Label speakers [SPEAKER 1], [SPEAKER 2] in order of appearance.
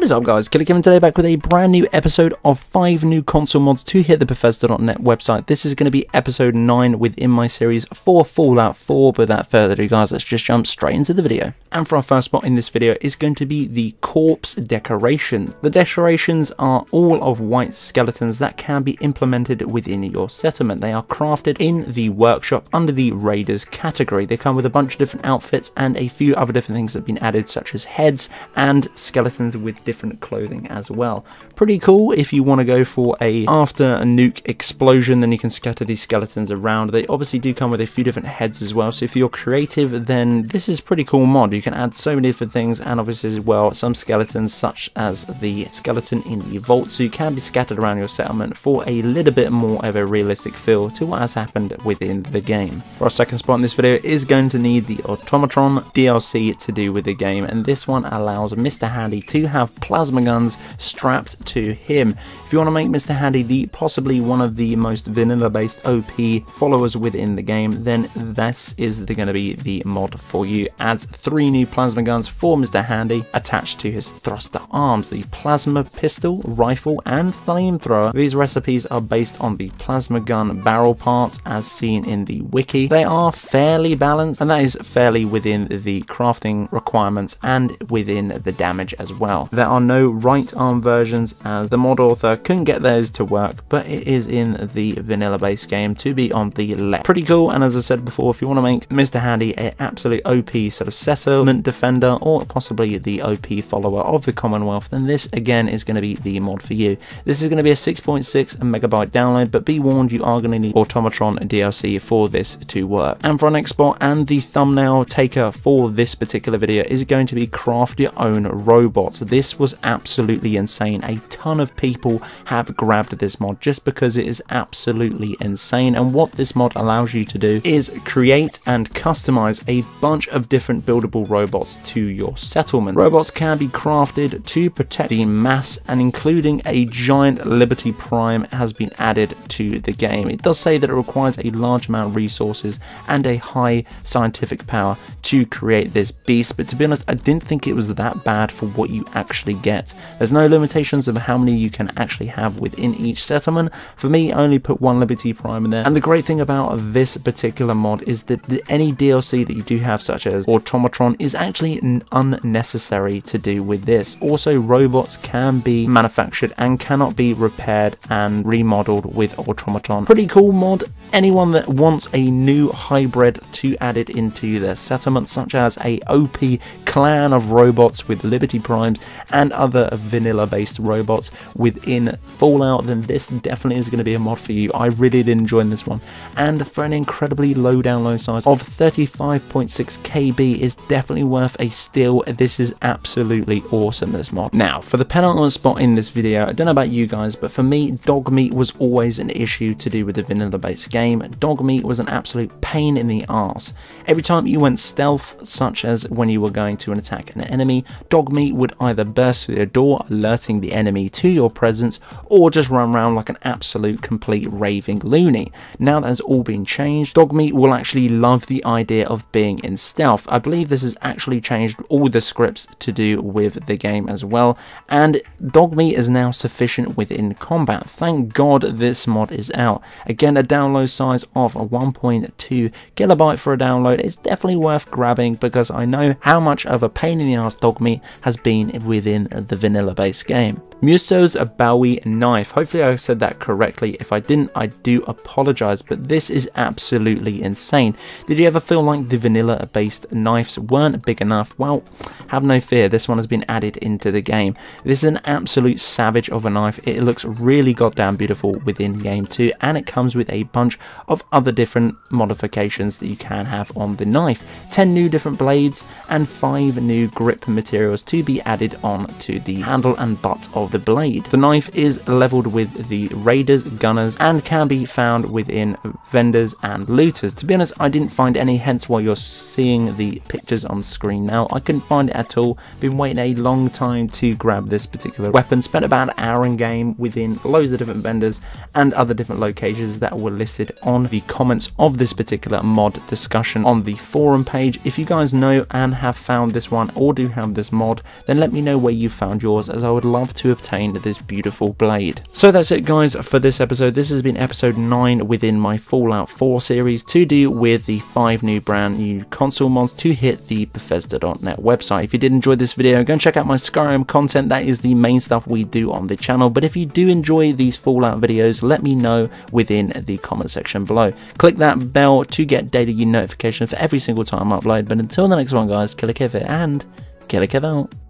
[SPEAKER 1] What is up, guys? Killerkev, and today back with a brand new episode of 5 new console mods to hit the Bethesda.net website. This is going to be episode 9 within my series for Fallout 4, but without further ado, guys, let's just jump straight into the video. And for our first spot in this video is going to be the corpse decoration. The decorations are all of white skeletons that can be implemented within your settlement. They are crafted in the workshop under the Raiders category. They come with a bunch of different outfits and a few other different things that have been added, such as heads and skeletons with different clothing as well. Pretty cool. If you want to go for after a nuke explosion, then you can scatter these skeletons around. They obviously do come with a few different heads as well, so if you're creative, then this is pretty cool mod. You can add so many different things, and obviously as well some skeletons, such as the skeleton in the vault, so you can be scattered around your settlement for a little bit more of a realistic feel to what has happened within the game. For our second spot in this video is going to need the Automatron DLC to do with the game, and this one allows Mr. Handy to have plasma guns strapped to him. If you want to make Mr. Handy the possibly one of the most vanilla based OP followers within the game, then this is going to be the mod for you. Adds 3 new plasma guns for Mr. Handy attached to his thruster arms, the plasma pistol, rifle and flamethrower. These recipes are based on the plasma gun barrel parts as seen in the wiki. They are fairly balanced, and that is fairly within the crafting requirements and within the damage as well. There are no right arm versions, as the mod author couldn't get those to work, but it is in the vanilla based game to be on the left. Pretty cool. And as I said before, if you want to make Mr. Handy an absolute OP sort of settlement defender, or possibly the OP follower of the Commonwealth, then this again is going to be the mod for you. This is going to be a 6.6 megabyte download, but be warned, you are going to need Automatron DLC for this to work. And for our next spot, and the thumbnail taker for this particular video, is going to be craft your own robots. This was absolutely insane. A ton of people have grabbed this mod just because it is absolutely insane, and what this mod allows you to do is create and customize a bunch of different buildable robots to your settlement. Robots can be crafted to protect the mass, and including a giant Liberty Prime has been added to the game. It does say that it requires a large amount of resources and a high scientific power to create this beast, but to be honest, I didn't think it was that bad for what you actually get. There's no limitations of how many you can actually have within each settlement. For me, I only put 1 Liberty Prime in there, and the great thing about this particular mod is that any DLC that you do have, such as Automatron, is actually unnecessary to do with this. Also, robots can be manufactured and cannot be repaired and remodeled with Automatron. Pretty cool mod. Anyone that wants a new hybrid to add it into their settlement, such as a OP clan of robots with Liberty Primes and other vanilla based robots within Fallout, then this definitely is going to be a mod for you. I really did enjoy this one, and for an incredibly low download size of 35.6 KB is definitely worth a steal. This is absolutely awesome, this mod. Now for the penultimate spot in this video, I don't know about you guys, but for me, Dogmeat was always an issue to do with the vanilla based game. Dogmeat was an absolute pain in the arse. Every time you went stealth, such as when you were going to attack an enemy, Dogmeat would either burst through the door, alerting the enemy to your presence, or just run around like an absolute complete raving loony. Now that has all been changed, Dogmeat will actually love the idea of being in stealth. I believe this has actually changed all the scripts to do with the game as well, and Dogmeat is now sufficient within combat. Thank God this mod is out. Again, a download size of 1.2 kilobyte for a download is definitely worth grabbing, because I know how much of a pain in the ass Dogmeat has been within the vanilla based game. Musso's Bowie knife. Hopefully I said that correctly. If I didn't, I do apologize, but this is absolutely insane. Did you ever feel like the vanilla based knives weren't big enough? Well, have no fear, this one has been added into the game. This is an absolute savage of a knife. It looks really goddamn beautiful within game too, and it comes with a bunch of other different modifications that you can have on the knife. 10 new different blades and 5 new grip materials to be added on to the handle and butt of the blade. The knife is leveled with the raiders, gunners, and can be found within vendors and looters. To be honest, I didn't find any, hence why you're seeing the pictures on screen now. I couldn't find it at all. Been waiting a long time to grab this particular weapon. Spent about an hour in game within loads of different vendors and other different locations that were listed displayed on the comments of this particular mod discussion on the forum page. If you guys know and have found this one or do have this mod, then let me know where you found yours, as I would love to obtain this beautiful blade. So that's it guys for this episode. This has been episode 9 within my Fallout 4 series to do with the 5 new brand new console mods to hit the Bethesda.net website. If you did enjoy this video, go and check out my Skyrim content. That is the main stuff we do on the channel. But if you do enjoy these Fallout videos, let me know within the comment section below. Click that bell to get daily notifications for every single time I upload. But until the next one guys, Killerkev and Killerkev out.